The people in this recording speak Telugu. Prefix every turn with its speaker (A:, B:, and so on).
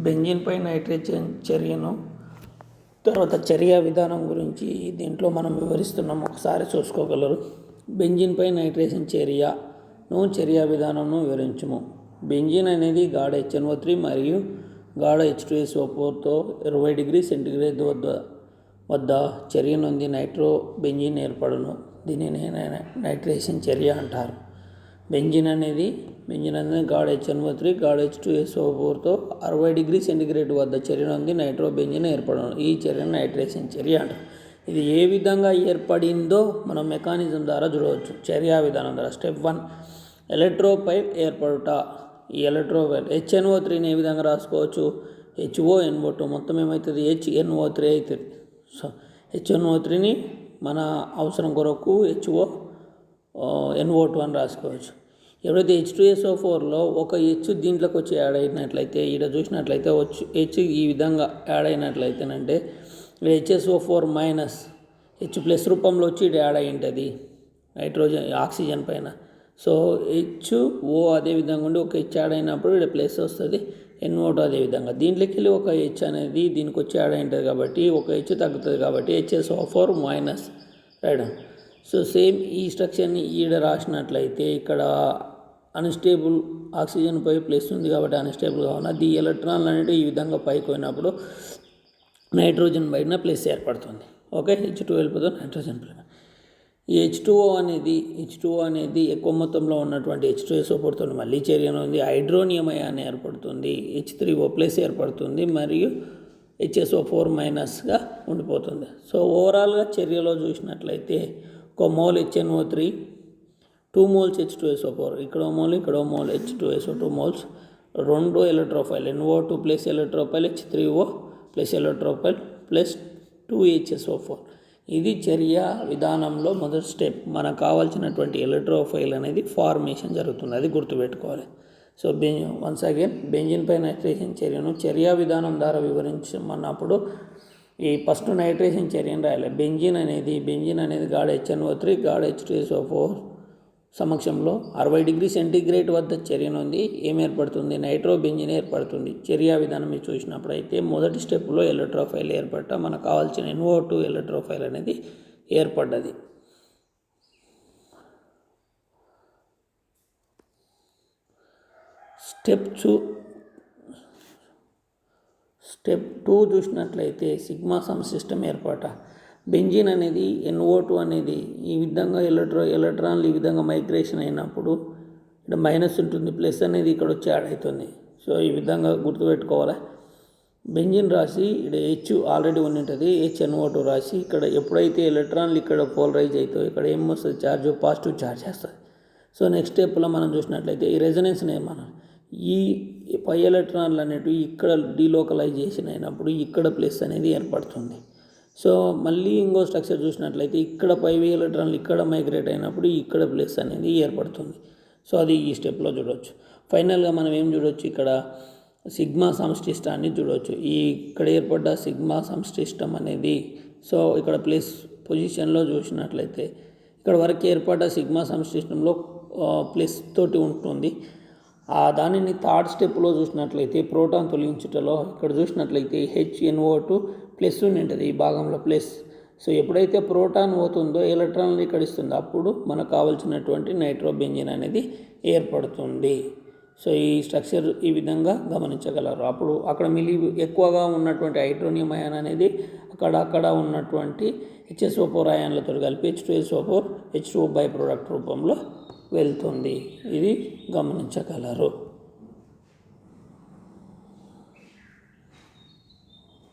A: బెంజీన్పై నైట్రోజన్ చర్యను తర్వాత చర్య విధానం గురించి దీంట్లో మనం వివరిస్తున్నాం. ఒకసారి చూసుకోగలరు. బెంజీన్పై నైట్రోజన్ చర్యను చర్య విధానంను వివరించుము. బెంజీన్ అనేది గాఢ HNO3 మరియు గాఢ H2SO4తో 20 డిగ్రీ సెంటీగ్రేడ్ వద్ద చర్య నుండి నైట్రో బెంజీన్ ఏర్పడును. దీనిని నైట్రేషన్ చర్య అంటారు. బెంజీన్ అనేది గాఢ HNO3 గాఢ H2SO4తో 60 డిగ్రీ సెంటీగ్రేడ్ వద్ద చర్య నుండి నైట్రో బెంజీన్ ఏర్పడను. ఈ చర్యను నైట్రేషన్ చర్య అంటారు. ఇది ఏ విధంగా ఏర్పడిందో మనం మెకానిజం ద్వారా చూడవచ్చు. చర్యా విధానం ద్వారా స్టెప్ 1 ఎలక్ట్రోఫైల్ ఏర్పడుట. ఈ ఎలక్ట్రోఫైల్ HNO3ని ఏ విధంగా రాసుకోవచ్చు? HONO2 మొత్తం ఏమవుతుంది? HNO3 అవుతుంది. సో HNO3ని మన అవసరం కొరకు HONO2 అని రాసుకోవచ్చు. ఎప్పుడైతే H2SO4లో ఒక H దీంట్లోకి వచ్చి యాడ్ అయినట్లయితే, ఇక్కడ చూసినట్లయితే H ఈ విధంగా యాడ్ అయినట్లయితేనంటే HSO4 మైనస్ H ప్లస్ రూపంలో వచ్చి యాడ్ అయి ఉంటుంది నైట్రోజన్ ఆక్సిజన్ పైన. సో HO అదేవిధంగా ఉండి ఒక H యాడ్ అయినప్పుడు ఇక్కడ ప్లస్ వస్తుంది, NO2 అదేవిధంగా దీంట్లోకి వెళ్ళి ఒక H అనేది దీనికి వచ్చి యాడ్ అయి ఉంటుంది కాబట్టి ఒక H తగ్గుతుంది కాబట్టి HSO4 minus right. So same ఈ స్ట్రక్చర్ని ఈడ రాసినట్లయితే ఇక్కడ అన్స్టేబుల్ ఆక్సిజన్ పై ప్లస్ ఉంది కాబట్టి అన్స్టేబుల్ కావున ది ఎలక్ట్రాన్లు అనేవి ఈ విధంగా పైకి పోయినప్పుడు నైట్రోజన్ పైన ప్లస్ ఏర్పడుతుంది. ఓకే, H2 వెళ్ళిపోతుంది, నైట్రోజన్ ప్లస్. ఈ H2O అనేది ఎక్కువ మొత్తంలో ఉన్నటువంటి H2SO4తో మళ్ళీ చర్యను ఉంది. హైడ్రోనియం అయాన్ ఏర్పడుతుంది, H3O ప్లస్ ఏర్పడుతుంది మరియు HSO4 మైనస్గా ఉండిపోతుంది. సో ఓవరాల్గా చర్యలో చూసినట్లయితే ఒక మోల్ HNO3, 2 మోల్స్ H2SO4, ఇక్కడ mole H2SO 2 moles, 2 electrophile NO2 plus electrophile H3O plus electrophile plus 2 HSO4. ఇది చర్య విధానంలో మొదటి స్టెప్. మనకు కావాల్సినటువంటి ఎలక్ట్రోఫైల్ అనేది ఫార్మేషన్ జరుగుతుంది, అది గుర్తుపెట్టుకోవాలి. సో వన్స్ అగైన్ బెంజీన్పై నైట్రేషన్ చర్యను చర్యా విధానం ద్వారా వివరించమన్నప్పుడు ఈ ఫస్ట్ నైట్రేషన్ చర్యను రాయాలి. బెంజీన్ అనేది గాఢ HNO3 గాఢ H2SO4 సమక్షంలో 60 డిగ్రీ సెంటీగ్రేడ్ వద్ద చర్య నుండి ఏం ఏర్పడుతుంది? నైట్రో బెంజీన్ ఏర్పడుతుంది. చర్యా విధానం మీరు చూసినప్పుడు అయితే మొదటి స్టెప్లో ఎలక్ట్రోఫైల్ ఏర్పడట మనకు కావాల్సిన NO2 ఎలక్ట్రోఫైల్ అనేది ఏర్పడ్డది. స్టెప్ 2 చూసినట్లయితే సిగ్మా సమ్ సిస్టమ్ ఏర్పాట. బెంజీన్ అనేది NO2 అనేది ఈ విధంగా ఎలక్ట్రాన్లు ఈ విధంగా మైగ్రేషన్ అయినప్పుడు ఇక్కడ మైనస్ ఉంటుంది, ప్లస్ అనేది ఇక్కడ వచ్చి యాడ్ అవుతుంది. సో ఈ విధంగా గుర్తుపెట్టుకోవాలి. బెంజీన్ రాసి ఇక్కడ H ఆల్రెడీ ఉంటుంది, HNO2 రాసి ఇక్కడ ఎప్పుడైతే ఎలక్ట్రాన్లు ఇక్కడ పోలరైజ్ అవుతాయో ఇక్కడ ఏమొస్తుంది? ఛార్జ్ పాజిటివ్ ఛార్జ్ చేస్తుంది. సో నెక్స్ట్ స్టెప్లో మనం చూసినట్లయితే ఈ రెజొనెన్స్ని ఏమన్నా ఈ పై ఎలక్ట్రాన్లు అనేటివి ఇక్కడ డీలోకలైజేషన్ అయినప్పుడు ఇక్కడ ప్లస్ అనేది ఏర్పడుతుంది. సో మళ్ళీ ఇంకో స్ట్రక్చర్ చూసినట్లయితే ఇక్కడ పై ఎలక్ట్రాన్లు ఇక్కడ మైగ్రేట్ అయినప్పుడు ఇక్కడ ప్లస్ అనేది ఏర్పడుతుంది. సో అది ఈ స్టెప్లో చూడవచ్చు. ఫైనల్గా మనం ఏం చూడవచ్చు? ఇక్కడ సిగ్మా సంశ్లిష్టాన్ని చూడవచ్చు. ఇక్కడ ఏర్పడ్డ సిగ్మా సంశ్లిష్టం అనేది సో ఇక్కడ ప్లస్ పొజిషన్లో చూసినట్లయితే ఇక్కడ వరకు ఏర్పడ్డ సిగ్మా సంశ్లిష్టంలో ప్లస్ తోటి ఉంటుంది. దానిని థర్డ్ స్టెప్లో చూసినట్లయితే ప్రోటాన్ తొలగించుటలో ఇక్కడ చూసినట్లయితే HNO2 ప్లస్ ఉంటుంది ఈ భాగంలో ప్లస్. సో ఎప్పుడైతే ప్రోటాన్ పోతుందో ఎలక్ట్రాన్లు ఇక్కడ ఇస్తుందో అప్పుడు మనకు కావాల్సినటువంటి నైట్రో బెంజీన్ అనేది ఏర్పడుతుంది. సో ఈ స్ట్రక్చర్ ఈ విధంగా గమనించగలరు. అప్పుడు అక్కడ ఎక్కువగా ఉన్నటువంటి హైడ్రోనియం అయాన్ అనేది అక్కడ ఉన్నటువంటి HSO4 అయాన్లతో కలిపి H2SO4 H2O బై ప్రోడక్ట్ రూపంలో వెళ్తుంది. ఇది గమనించగలరు.